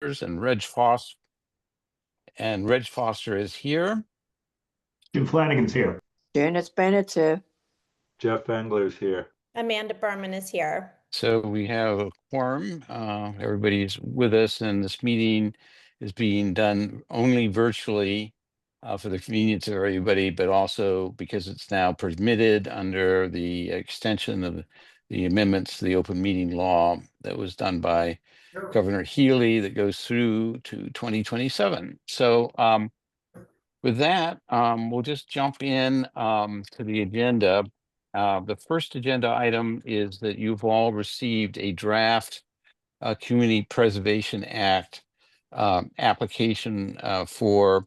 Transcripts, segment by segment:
and Reg Foster. And Reg Foster is here. Jim Flanagan's here. Janice Bennett's here. Jeff Engler's here. Amanda Berman is here. So we have a quorum. Everybody's with us, and this meeting is being done only virtually for the convenience of everybody, but also because it's now permitted under the extension of the amendments to the open meeting law that was done by Governor Healy that goes through to 2027. So with that, we'll just jump in to the agenda. The first agenda item is that you've all received a draft Community Preservation Act application for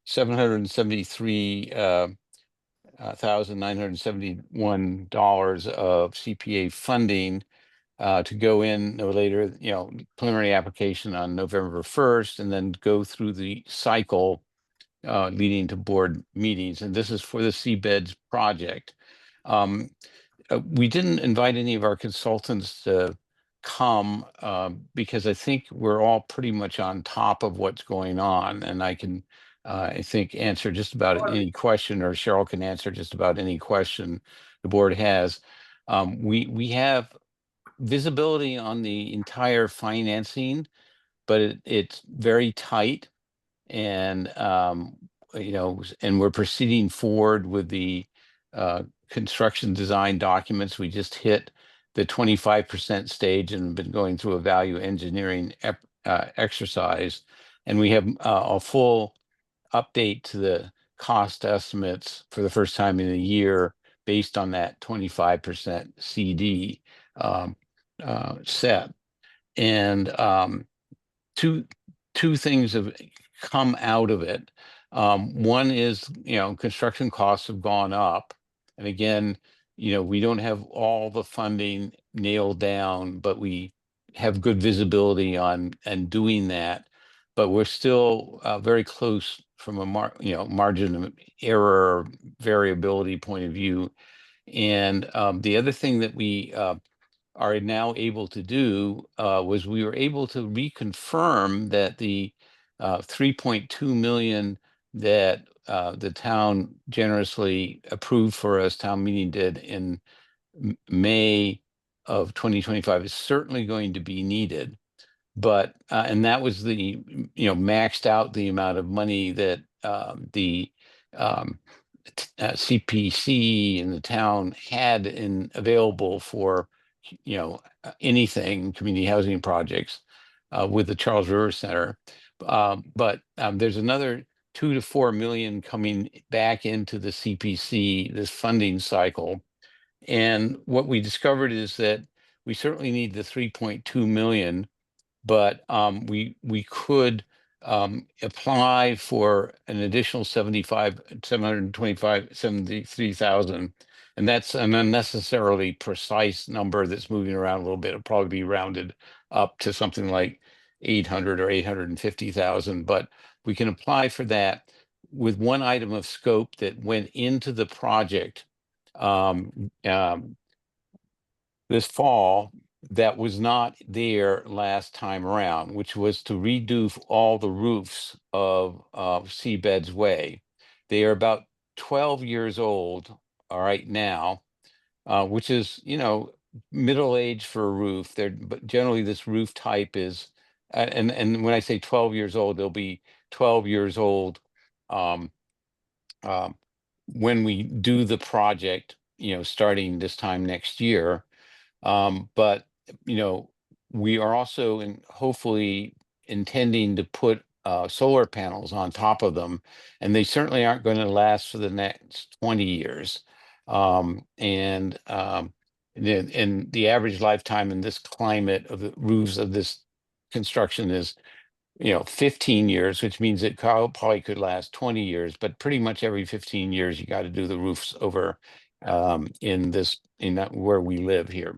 $773,971 of CPA funding to go in no later, preliminary application on November 1st, and then go through the cycle leading to board meetings. And this is for the seabeds project. We didn't invite any of our consultants to come because I think we're all pretty much on top of what's going on, and I can I think answer just about any question, or Cheryl can answer just about any question the board has. We have visibility on the entire financing, but it's very tight, and and we're proceeding forward with the construction design documents. We just hit the 25% stage and been going through a value engineering exercise, and we have a full update to the cost estimates for the first time in a year based on that 25% CD set. And two things have come out of it. One is, construction costs have gone up. And again, we don't have all the funding nailed down, but we have good visibility on and doing that. But we're still very close from a margin of error variability point of view. And the other thing that we are now able to do was we were able to reconfirm that the 3.2 million that the town generously approved for us, town meeting did in May of 2025, is certainly going to be needed. But and that was the maxed out the amount of money that the CPC and the town had available for anything community housing projects with the Charles River Center. But there's another 2 to 4 million coming back into the CPC this funding cycle. And what we discovered is that we certainly need the 3.2 million, but we could apply for an additional 73,000. And that's an unnecessarily precise number that's moving around a little bit. It'll probably be rounded up to something like 800 or 850,000, but we can apply for that with one item of scope that went into the project this fall that was not there last time around, which was to redo all the roofs of Seabeds Way. They are about 12 years old right now, which is, middle age for a roof. But generally this roof type is, and when I say 12 years old, they'll be 12 years old when we do the project, starting this time next year. But we are also hopefully intending to put solar panels on top of them, and they certainly aren't going to last for the next 20 years. And the average lifetime in this climate of the roofs of this construction is 15 years, which means it probably could last 20 years, but pretty much every 15 years you got to do the roofs over in that where we live here.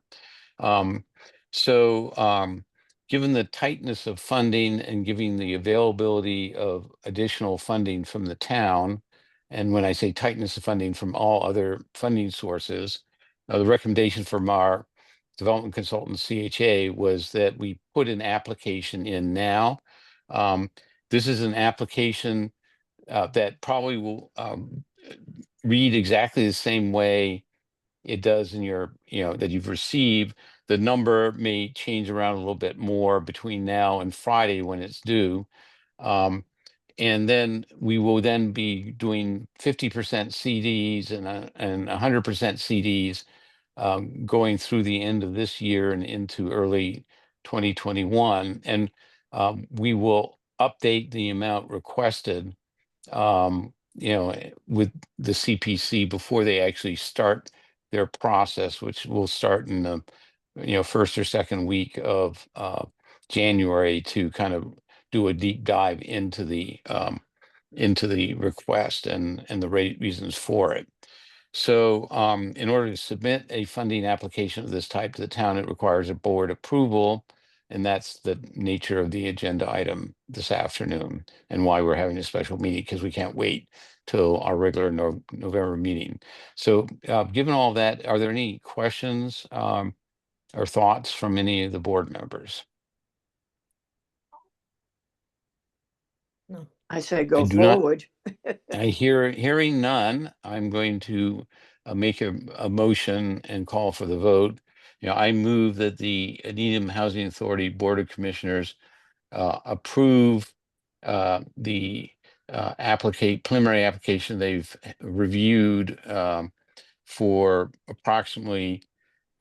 Given the tightness of funding and given the availability of additional funding from the town, and when I say tightness of funding from all other funding sources, the recommendation from our development consultant CHA was that we put an application in now This is an application that probably will read exactly the same way it does in your, that you've received. The number may change around a little bit more between now and Friday when it's due. And then we will then be doing 50% CDs and 100% CDs going through the end of this year and into early 2021. And we will update the amount requested, with the CPC before they actually start their process, which will start in the, first or second week of January, to kind of do a deep dive into the request and the reasons for it. So in order to submit a funding application of this type to the town, it requires a board approval. And that's the nature of the agenda item this afternoon, and why we're having a special meeting, because we can't wait till our regular November meeting. So given all that, are there any questions or thoughts from any of the board members? No. I say go do not- forward. Hearing none, I'm going to make a motion and call for the vote. I move that the Needham Housing Authority Board of Commissioners approve the preliminary application they've reviewed for approximately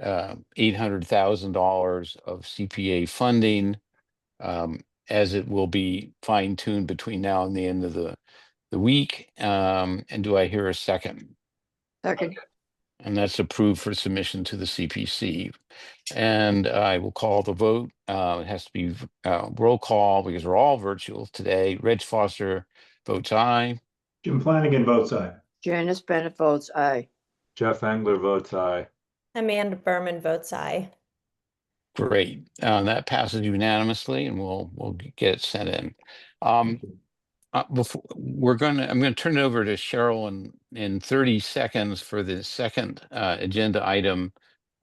$800,000 of CPA funding, as it will be fine-tuned between now and the end of the week. And do I hear a second? Second, And that's approved for submission to the CPC. And I will call the vote. It has to be roll call because we're all virtual today. Reg Foster votes aye. Jim Flanagan votes aye. Janice Bennett votes aye. Jeff Engler votes aye. Amanda Berman votes aye. Great. That passes unanimously, and we'll get it sent in. Before I'm going to turn it over to Cheryl in 30 seconds for the second agenda item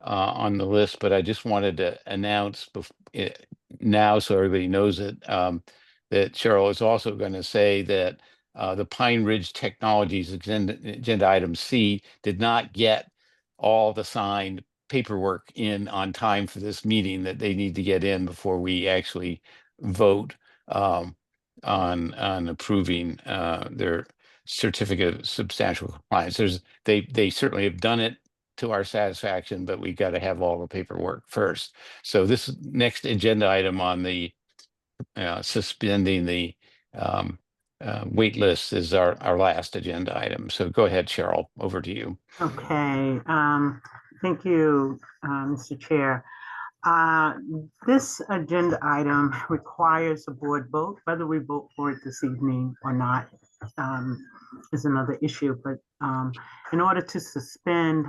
on the list, but I just wanted to announce now, so everybody knows it, that Cheryl is also going to say that the Pine Ridge Technologies agenda item C did not get all the signed paperwork in on time for this meeting that they need to get in before we actually vote on approving their certificate of substantial compliance. They certainly have done it to our satisfaction, but we got to have all the paperwork first. So this next agenda item on the suspending the wait list is our last agenda item. So go ahead, Cheryl, over to you. Okay, thank you, Mr. Chair. This agenda item requires a board vote. Whether we vote for it this evening or not is another issue, but in order to suspend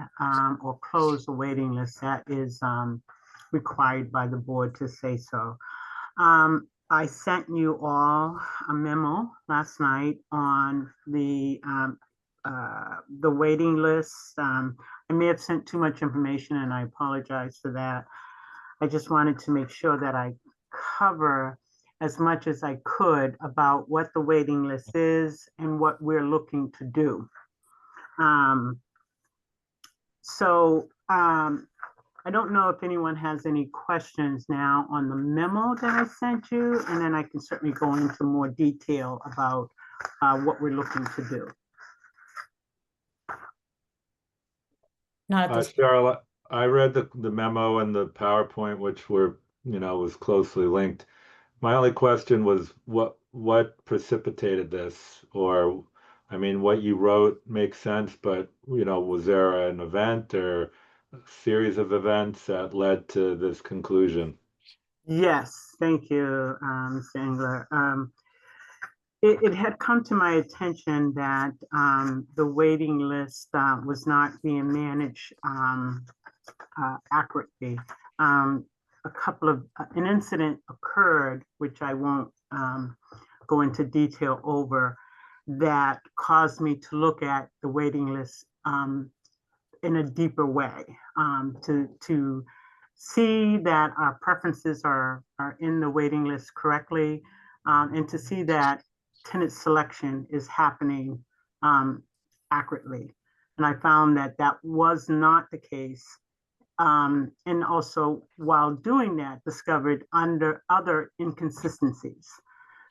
or close the waiting list, that is required by the board to say so. I sent you all a memo last night on the waiting list. I may have sent too much information, and I apologize for that. I just wanted to make sure that I cover as much as I could about what the waiting list is and what we're looking to do. I don't know if anyone has any questions now on the memo that I sent you, and then I can certainly go into more detail about what we're looking to do. Not at this. Cheryl, I read the memo and the PowerPoint, which were, was closely linked. My only question was what precipitated this? Or, I mean, what you wrote makes sense, but, was there an event or a series of events that led to this conclusion? Yes, thank you, Mr. Engler. It had come to my attention that the waiting list was not being managed accurately. An incident occurred, which I won't go into detail over, that caused me to look at the waiting list in a deeper way, to see that our preferences are in the waiting list correctly, and to see that tenant selection is happening accurately. And I found that that was not the case. And also, while doing that, discovered under other inconsistencies.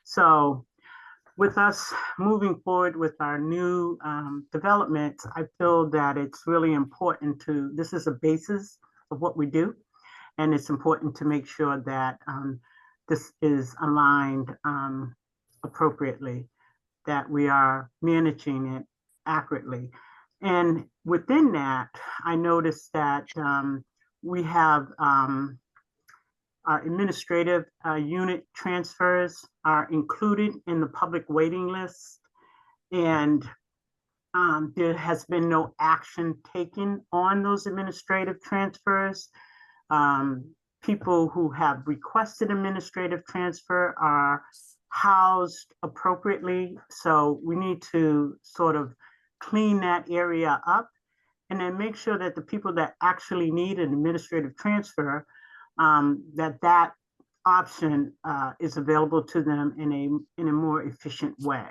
So with us moving forward with our new developments, I feel that it's really important to, this is a basis of what we do. And it's important to make sure that this is aligned appropriately, that we are managing it accurately. And within that, I noticed that we have our administrative unit transfers are included in the public waiting list. And there has been no action taken on those administrative transfers. People who have requested administrative transfer are housed appropriately. So we need to sort of clean that area up and then make sure that the people that actually need an administrative transfer, that option is available to them in a more efficient way.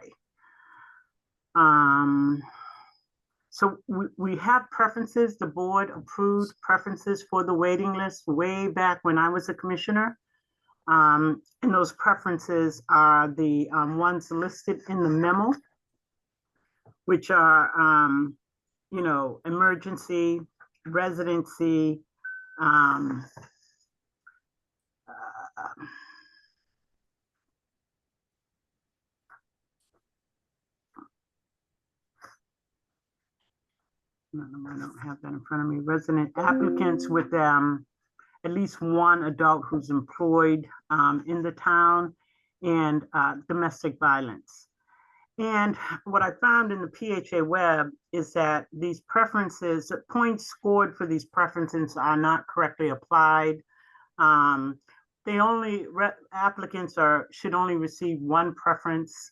So we have preferences. The board approved preferences for the waiting list way back when I was a commissioner. And those preferences are the ones listed in the memo, which are, you know, emergency, residency, I don't have that in front of me. Resident applicants with at least one adult who's employed in the town, and domestic violence. And what I found in the PHA web is that these preferences, the points scored for these preferences are not correctly applied. Applicants should only receive one preference,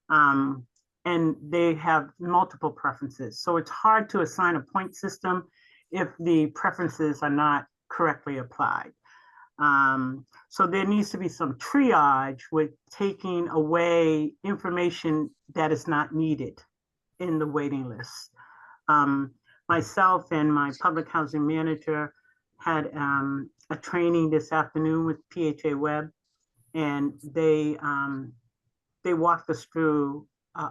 and they have multiple preferences. So it's hard to assign a point system if the preferences are not correctly applied. So there needs to be some triage with taking away information that is not needed in the waiting list. Myself and my public housing manager had a training this afternoon with PHA Web, and they walked us through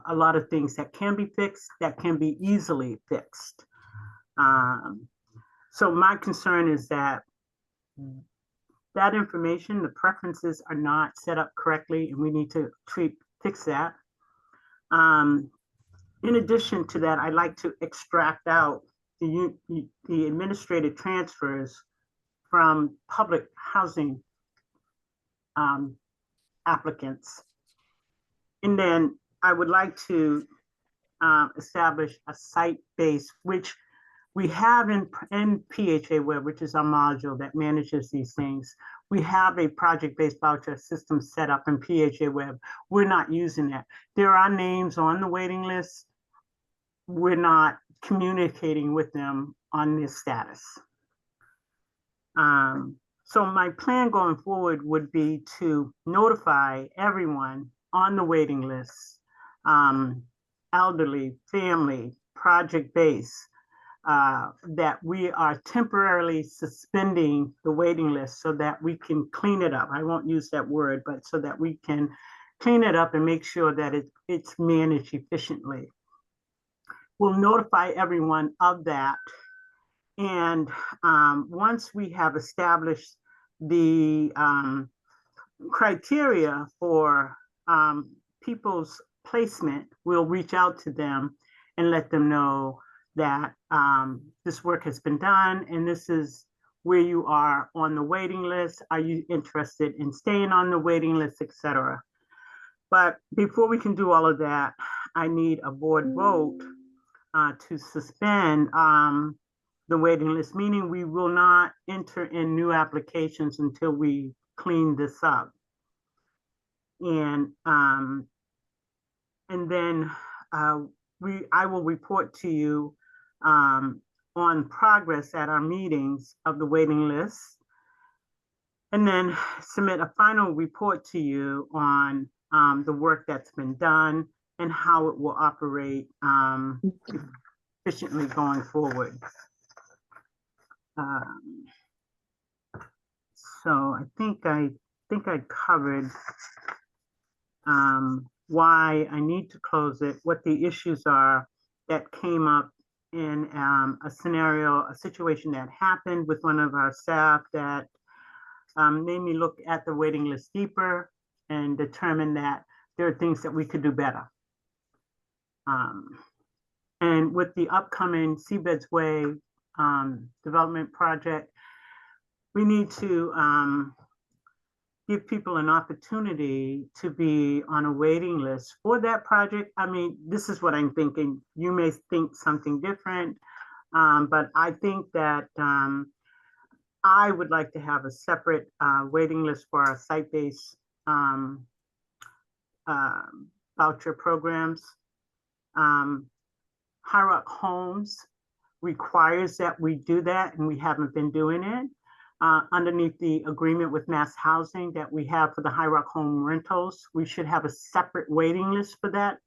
a lot of things that can be fixed, that can be easily fixed. So my concern is that that information, the preferences are not set up correctly, and we need to fix that. In addition to that, I'd like to extract out the administrative transfers from public housing applicants. And then I would like to establish a site base, which we have in PHA Web, which is our module that manages these things. We have a project-based voucher system set up in PHA Web. We're not using that. There are names on the waiting list. We're not communicating with them on this status. So my plan going forward would be to notify everyone on the waiting list, elderly, family, project-based, that we are temporarily suspending the waiting list so that we can clean it up. I won't use that word, but so that we can clean it up and make sure that it's managed efficiently. We'll notify everyone of that. And once we have established the criteria for people's placement, we'll reach out to them and let them know that this work has been done and this is where you are on the waiting list. Are you interested in staying on the waiting list, etc.? But before we can do all of that, I need a board vote to suspend the waiting list, meaning we will not enter in new applications until we clean this up. And then I will report to you on progress at our meetings of the waiting list. and then submit a final report to you on the work that's been done and how it will operate efficiently going forward. So I think I covered why I need to close it, what the issues are that came up in a situation that happened with one of our staff that made me look at the waiting list deeper and determine that there are things that we could do better. And with the upcoming Seabeds Way development project, we need to give people an opportunity to be on a waiting list for that project. I mean, this is what I'm thinking. You may think something different, but I think that I would like to have a separate waiting list for our site-based voucher programs. High Rock Homes requires that we do that, and we haven't been doing it. Underneath the agreement with Mass Housing that we have for the High Rock Home rentals, we should have a separate waiting list for that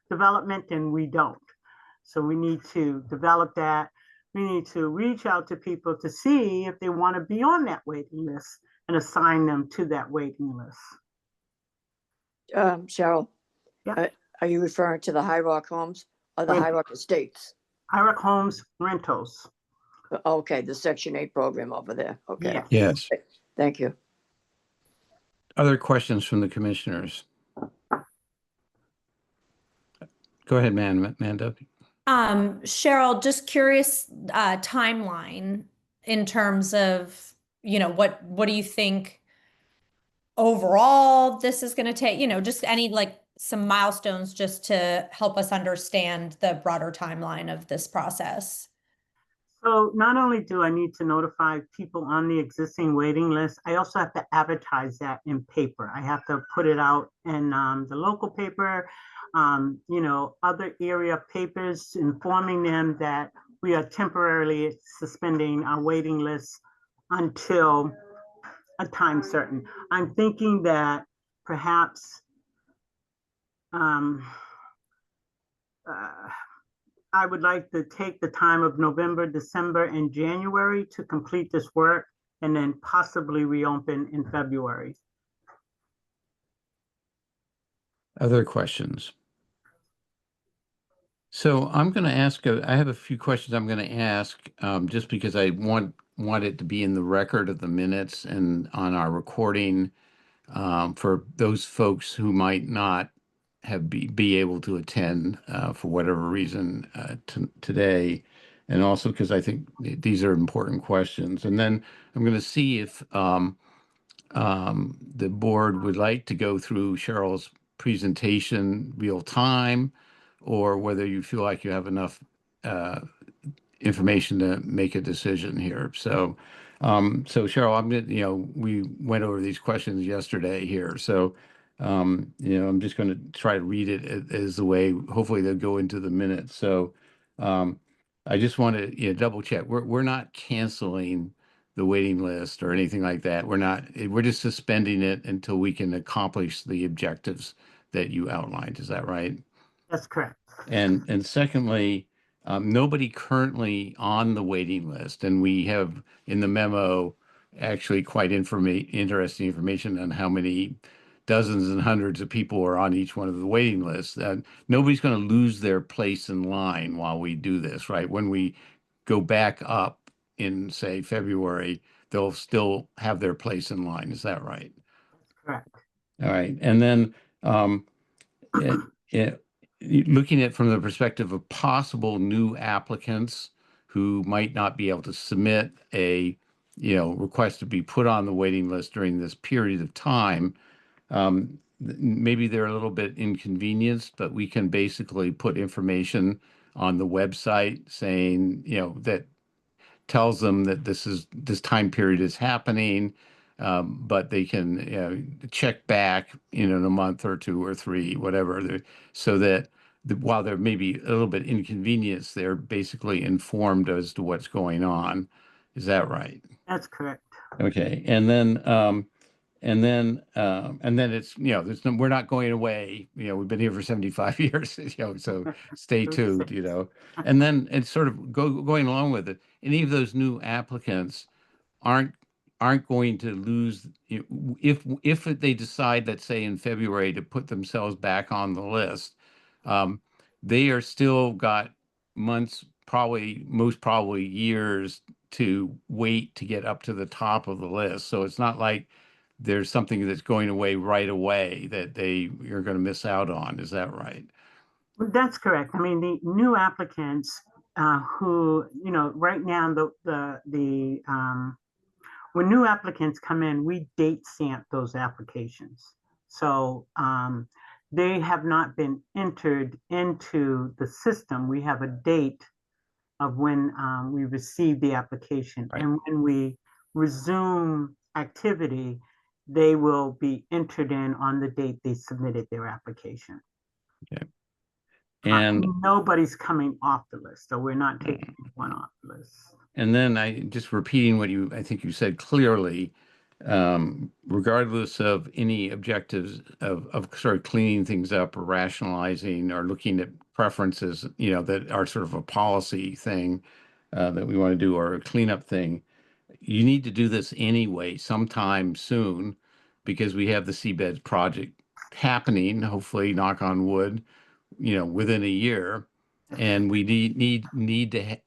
development, and we don't. So we need to develop that. We need to reach out to people to see if they want to be on that waiting list and assign them to that waiting list. Cheryl? Yeah. Are you referring to the High Rock Homes or the High Rock Estates? High Rock Homes rentals. Okay, the Section 8 program over there. Okay. Yeah. Yes. Thank you. Other questions from the commissioners? Go ahead, Amanda. Cheryl, just curious, timeline in terms of, what do you think overall this is going to take, just any some milestones just to help us understand the broader timeline of this process. So not only do I need to notify people on the existing waiting list, I also have to advertise that in paper. I have to put it out in the local paper, other area papers, informing them that we are temporarily suspending our waiting list until a time certain. I'm thinking that perhaps I would like to take the time of November, December, and January to complete this work and then possibly reopen in February. Other questions? So I'm going to ask, I have a few questions I'm going to ask just because I want it to be in the record of the minutes and on our recording for those folks who might not be able to attend for whatever reason today, and also because I think these are important questions. And then I'm going to see if the board would like to go through Cheryl's presentation real time, or whether you feel like you have enough information to make a decision here. So Cheryl, I'm gonna, we went over these questions yesterday here. So, I'm just going to try to read it as the way, hopefully they'll go into the minutes. So, I just want to, double check. We're not canceling the waiting list or anything like that. We're just suspending it until we can accomplish the objectives that you outlined. Is that right? That's correct. And secondly, nobody currently on the waiting list, and we have in the memo actually quite interesting information on how many dozens and hundreds of people are on each one of the waiting lists. Nobody's going to lose their place in line while we do this, right? When we go back up in, say, February, they'll still have their place in line. Is that right? Correct. All right. And then looking at it from the perspective of possible new applicants who might not be able to submit a request to be put on the waiting list during this period of time, maybe they're a little bit inconvenienced, but we can basically put information on the website saying, that tells them that this time period is happening, but they can check back, in a month or two or three, whatever, so that while there may be a little bit inconvenience, they're basically informed as to what's going on. Is that right? That's correct. Okay, and then it's, there's no, we're not going away. We've been here for 75 years, so stay tuned, And then it's sort of going along with it. Any of those new applicants aren't going to lose, if they decide, let's say in February, to put themselves back on the list, they are still got months, most probably years, to wait to get up to the top of the list. So it's not like there's something that's going away right away that they are going to miss out on. Is that right? That's correct. I mean, the new applicants who, right now, when new applicants come in, we date stamp those applications. So they have not been entered into the system. We have a date of when we receive the application. Right. And when we resume activity, they will be entered in on the date they submitted their application. Okay. And nobody's coming off the list, so we're not taking one off the list. And then I just repeating what I think you said clearly, regardless of any objectives of sort of cleaning things up or rationalizing or looking at preferences, that are sort of a policy thing that we want to do, or a cleanup thing, you need to do this anyway sometime soon, because we have the seabed project happening, hopefully, knock on wood, within a year. And we need to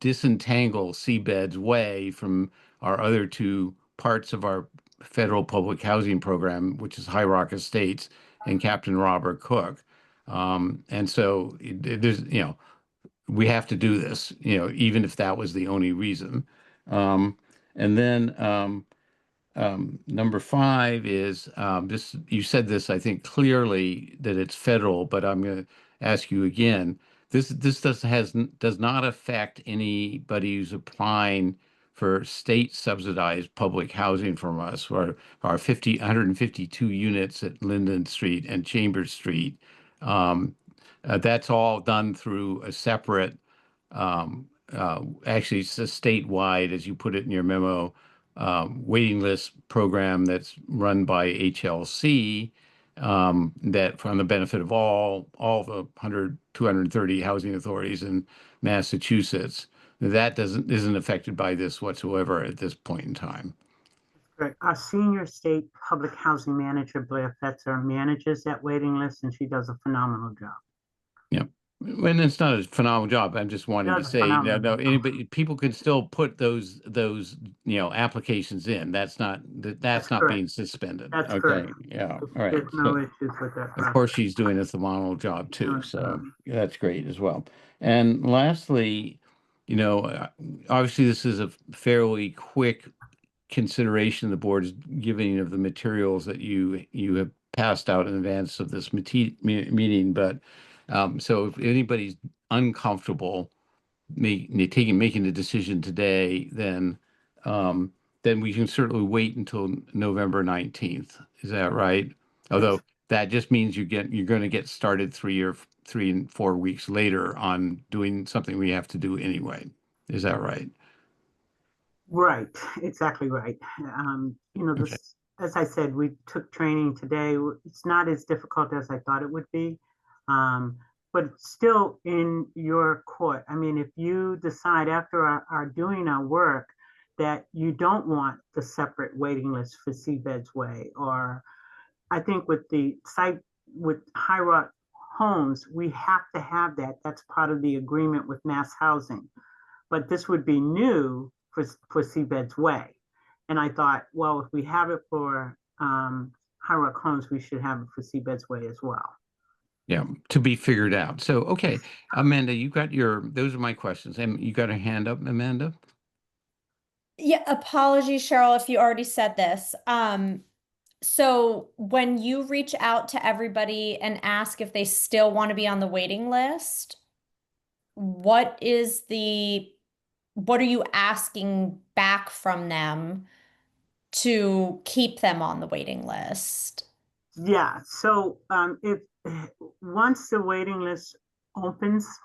disentangle Seabed's Way from our other two parts of our federal public housing program, which is High Rock Estates and Captain Robert Cook. And so there's, we have to do this, even if that was the only reason. And then number 5 is this. You said this, I think, clearly, that it's federal, but I'm going to ask you again. This does not affect anybody who's applying for state subsidized public housing from us, or our 152 units at Linden Street and Chambers Street. That's all done through a separate, actually, it's a statewide, as you put it in your memo, waiting list program that's run by HLC, that for the benefit of all the 230 housing authorities in Massachusetts. That isn't affected by this whatsoever at this point in time. Right. Our senior state public housing manager, Blair Fetzer, manages that waiting list, and she does a phenomenal job. Yeah. And it's not a phenomenal job. I'm just wanting to Does a say, phenomenal no, job. anybody, people can still put those applications in. That's not That's not correct. being suspended. That's Okay. correct. Yeah. All right. There's no So, issues with that of course, process. she's doing a phenomenal job too. No, So that's great as well. And lastly, obviously this is a fairly quick consideration the board is giving of the materials that you have passed out in advance of this meeting. But so if anybody's uncomfortable making the decision today, then we can certainly wait until November 19th. Is that right? Although that just means you're going to get started 3 and 4 weeks later on doing something we have to do anyway. Is that right? Right, exactly right. Okay. As I said, we took training today. It's not as difficult as I thought it would be, but it's still in your court. I mean, if you decide after our doing our work that you don't want the separate waiting list for Seabed's Way, or I think with the site with High Rock Homes, we have to have that. That's part of the agreement with Mass Housing. But this would be new for Seabed's Way. And I thought, well, if we have it for High Rock Homes, we should have it for Seabed's Way as well. Yeah, to be figured out. So, okay, Amanda, those are my questions. And you got a hand up, Amanda? Yeah, apologies, Cheryl, if you already said this. So when you reach out to everybody and ask if they still want to be on the waiting list, what are you asking back from them to keep them on the waiting list? Yeah, so if once the waiting list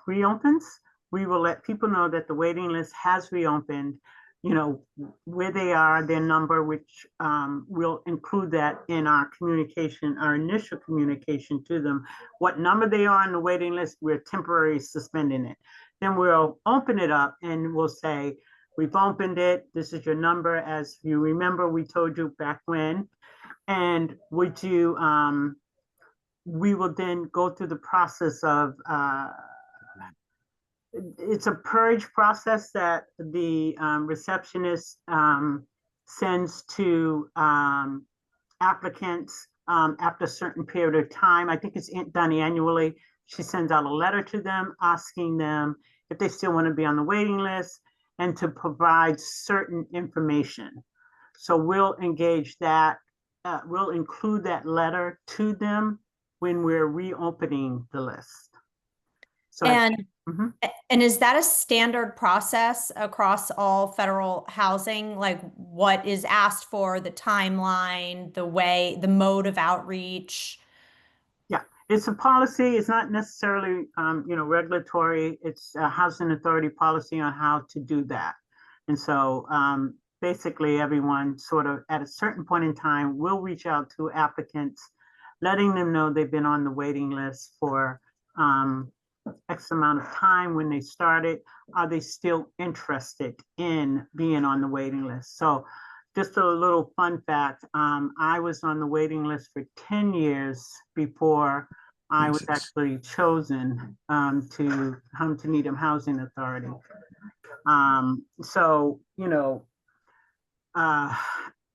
reopens, we will let people know that the waiting list has reopened. you know, where they are, their number, which we'll include that in our communication, our initial communication to them. What number they are on the waiting list, we're temporarily suspending it. Then we'll open it up and we'll say, we've opened it. This is your number. As you remember, we told you back when. And would you, we will then go through the process of, it's a purge process that the receptionist sends to applicants after a certain period of time. I think it's done annually. She sends out a letter to them asking them if they still want to be on the waiting list and to provide certain information. So we'll engage that, we'll include that letter to them when we're reopening the list. So And and is that a standard process across all federal housing? Like what is asked for, the timeline, the way, the mode of outreach? Yeah, it's a policy. It's not necessarily, regulatory. It's a housing authority policy on how to do that. And so basically everyone sort of at a certain point in time will reach out to applicants, letting them know they've been on the waiting list for X amount of time when they started. Are they still interested in being on the waiting list? So just a little fun fact, I was on the waiting list for 10 years before I was actually chosen to come to Needham Housing Authority. So,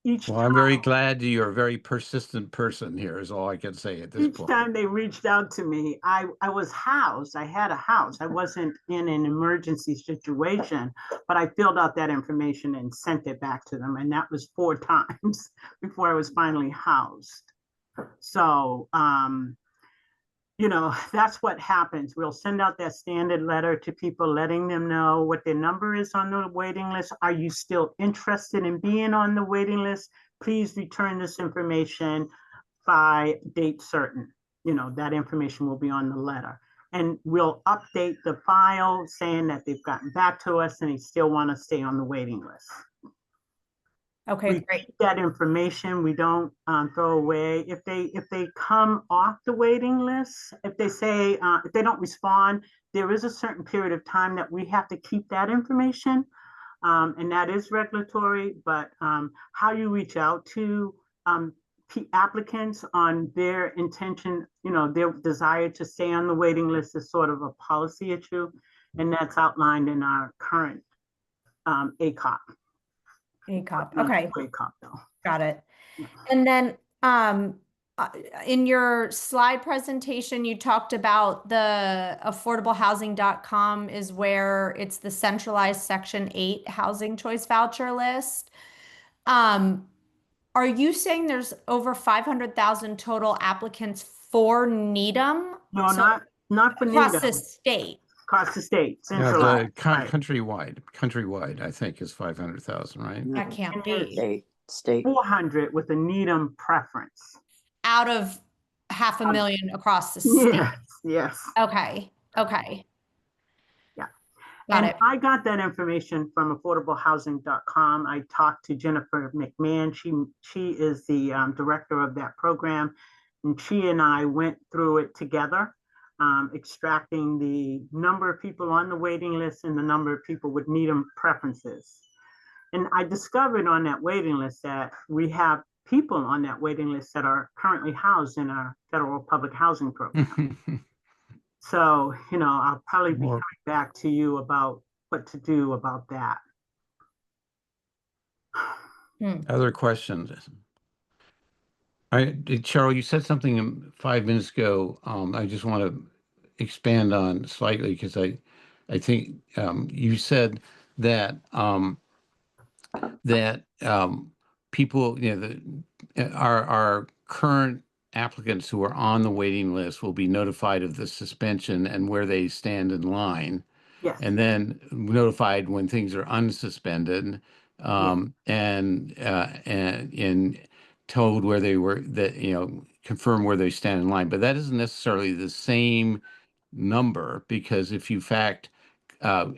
each Well, I'm very glad you're a very persistent person here is all I can say at this each point. time they reached out to me, I was housed. I had a house. I wasn't in an emergency situation, but I filled out that information and sent it back to them. And that was 4 times before I was finally housed. So, that's what happens. We'll send out that standard letter to people, letting them know what their number is on the waiting list. Are you still interested in being on the waiting list? Please return this information by date certain. That information will be on the letter. And we'll update the file saying that they've gotten back to us and they still want to stay on the waiting list. Okay, We great. keep that information. We don't throw away. If they come off the waiting list, if they say, if they don't respond, there is a certain period of time that we have to keep that information. And that is regulatory, but how you reach out to applicants on their intention, their desire to stay on the waiting list is sort of a policy issue. And that's outlined in our current ACOP. ACOP. Okay, ACOP though. got it. And then in your slide presentation, you talked about the affordablehousing.com is where it's the centralized Section 8 housing choice voucher list. Are you saying there's over 500,000 total applicants for Needham? No, So not for across Needham. the state. Across the state, Yeah, centralized. Right. countrywide, I think is 500,000, right? That can't And be. State. 400 with a Needham preference. Out of 500,000 across the state. Yes. Okay. Yeah. Got And it. I got that information from affordablehousing.com. I talked to Jennifer McMahon. She is the director of that program. And she and I went through it together, extracting the number of people on the waiting list and the number of people with Needham preferences. And I discovered on that waiting list that we have people on that waiting list that are currently housed in our federal public housing program. So, I'll probably be coming back to you about what to do about that. Other questions? Cheryl, you said something 5 minutes ago. I just want to expand on slightly because I think you said that people, our current applicants who are on the waiting list will be notified of the suspension and where they stand in line. Yes. And then notified when things are unsuspended, and told where they were, that confirm where they stand in line. But that isn't necessarily the same number, because if you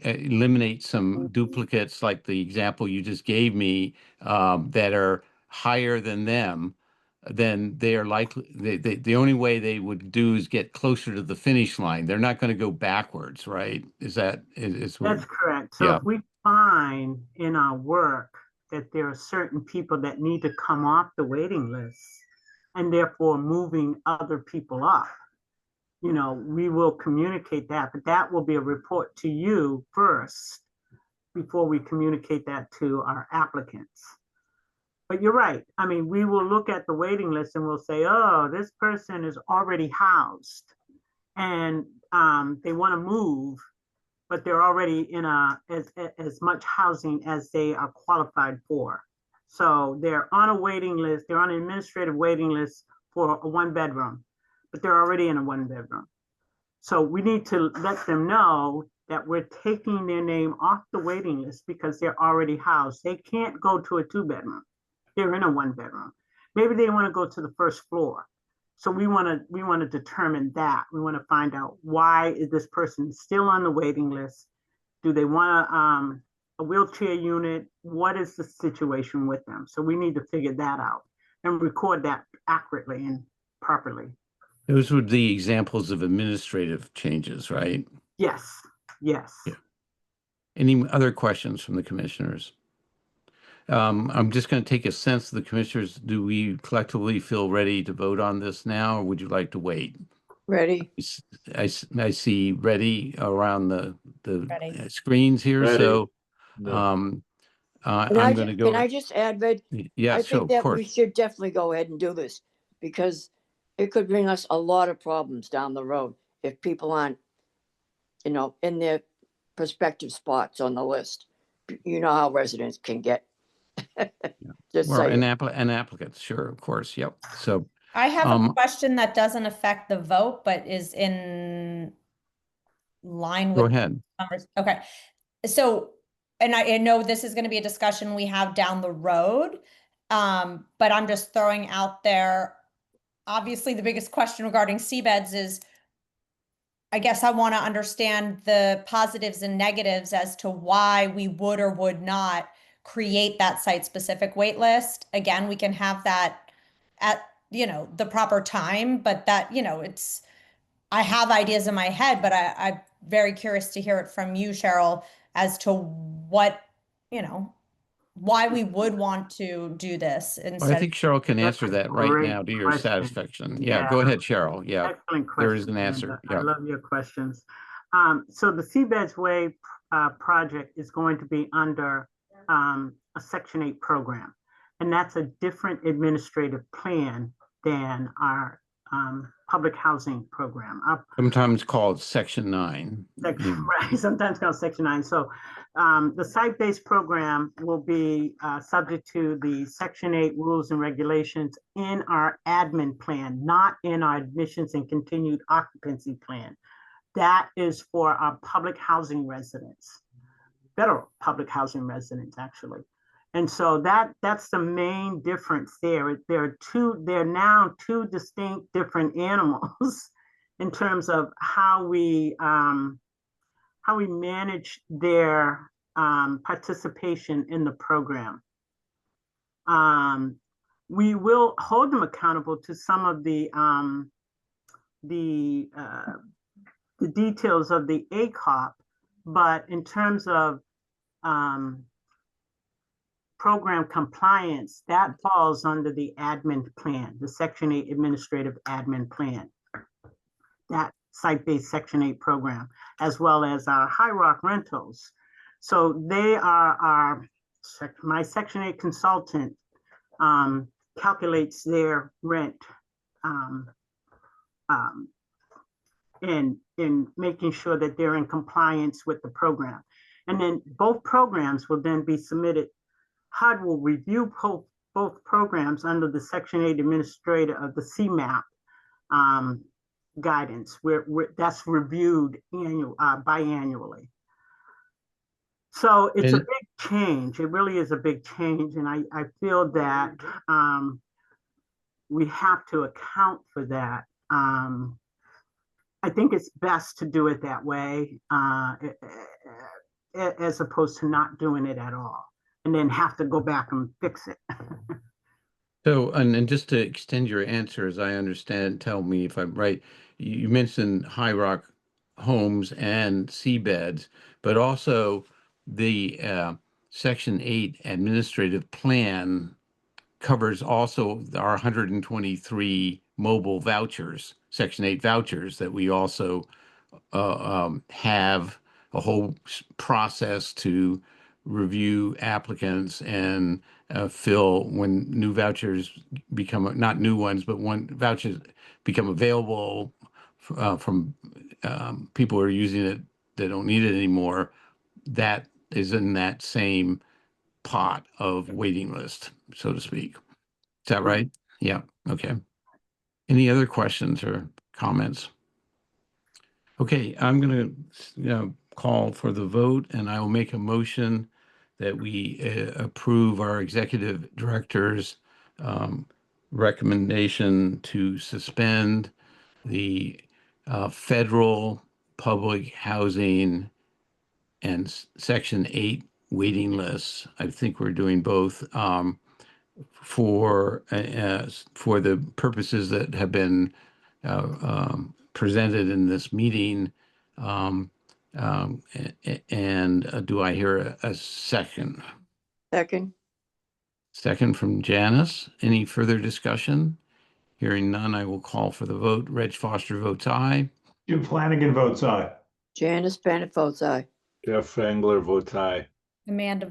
eliminate some duplicates, like the example you just gave me, that are higher than them, then they are likely, the only way they would do is get closer to the finish line. They're not going to go backwards, right? Is that, is what? That's correct. So Yeah. if we find in our work that there are certain people that need to come off the waiting list and therefore moving other people up, you know, we will communicate that, but that will be a report to you first before we communicate that to our applicants. But you're right. I mean, we will look at the waiting list and we'll say, oh, this person is already housed and they want to move, but they're already in as much housing as they are qualified for. So they're on a waiting list, they're on an administrative waiting list for a 1-bedroom, but they're already in a 1-bedroom. So we need to let them know that we're taking their name off the waiting list because they're already housed. They can't go to a 2-bedroom. They're in a 1-bedroom. Maybe they want to go to the first floor. So we want to determine that. We want to find out, why is this person still on the waiting list? Do they want a wheelchair unit? What is the situation with them? So we need to figure that out and record that accurately and properly. Those would be examples of administrative changes, right? Yes, yes. Yeah. Any other questions from the commissioners? I'm just going to take a sense of the commissioners. Do we collectively feel ready to vote on this now, or would you like to wait? Ready? I see ready around the Ready. screens here. Ready. So No. I'm going to go. Can I just add, Red? Yeah, I so think of that we course. should definitely go ahead and do this because it could bring us a lot of problems down the road if people aren't, you know, in their prospective spots on the list. You know how residents can get. Just Well, saying. and applicants, sure, of course. Yep. So I have a question that doesn't affect the vote, but is in line go with ahead. numbers. Okay. So, and I know this is going to be a discussion we have down the road, but I'm just throwing out there, obviously the biggest question regarding seabeds is, I guess I want to understand the positives and negatives as to why we would or would not create that site-specific wait list. Again, we can have that at, you know, the proper time, but that, you know, it's, I have ideas in my head, but I'm very curious to hear it from you, Cheryl, as to what, you know, why we would want to do this Well, I instead think Cheryl can That's answer a that right great now to your question. satisfaction. Yeah, Yeah. go ahead, Cheryl. Yeah, Excellent there question. is an answer. Linda. Yeah. I love your questions. So the Seabeds Way project is going to be under a Section 8 program, and that's a different administrative plan than our public housing program. Sometimes called Section 9. Right, sometimes called Section 9. So the site-based program will be subject to the Section 8 rules and regulations in our admin plan, not in our admissions and continued occupancy plan. That is for our public housing residents, federal public housing residents, actually. And so that's the main difference there. There are now two distinct different animals in terms of how we manage their participation in the program. We will hold them accountable to some of the details of the ACOP, but in terms of program compliance, that falls under the admin plan, the Section 8 administrative admin plan, that site-based Section 8 program, as well as our High Rock rentals. So they are my Section 8 consultant calculates their rent in making sure that they're in compliance with the program. And then both programs will then be submitted. HUD will review both programs under the Section 8 administrator of the CMAP guidance, where that's reviewed biannually. So it's a big change. It really is a big change. And I feel that we have to account for that I think it's best to do it that way, as opposed to not doing it at all, and then have to go back and fix it. So, and just to extend your answer, as I understand, tell me if I'm right, you mentioned High Rock homes and seabeds, but also the Section 8 administrative plan covers also our 123 mobile vouchers, Section 8 vouchers that we also have a whole process to review applicants and fill when new vouchers become, not new ones, but when vouchers become available from people who are using it that don't need it anymore. That is in that same pot of waiting list, so to speak. Is that right? Yeah. Okay. Any other questions or comments? Okay, I'm going to call for the vote, and I will make a motion that we approve our executive director's recommendation to suspend the federal public housing and Section 8 waiting lists. I think we're doing both for the purposes that have been presented in this meeting. And do I hear a second? Second, Second from Janice. Any further discussion? Hearing none, I will call for the vote. Reg Foster votes aye. Jim Flanagan votes aye. Janice Bennett votes aye. Jeff Fengler votes aye. Amanda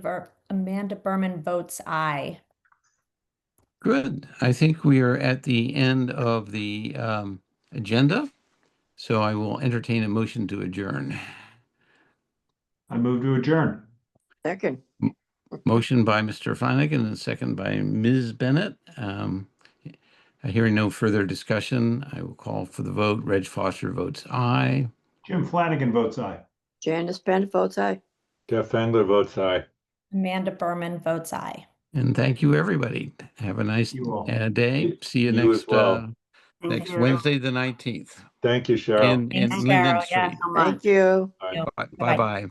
Berman votes aye. Good. I think we are at the end of the agenda. So I will entertain a motion to adjourn. I move to adjourn. Second, Motion by Mr. Flanagan and second by Ms. Bennett. Hearing no further discussion, I will call for the vote. Reg Foster votes aye. Jim Flanagan votes aye. Janice Bennett votes aye. Jeff Fengler votes aye. Amanda Berman votes aye. And thank you, everybody. Have a nice You all. day. See you You as next well. Thank next you. Wednesday, the 19th. Thank you, Cheryl. In Thanks, Linden Cheryl. Yeah. Street. So much. Thank you. Bye. Bye-bye.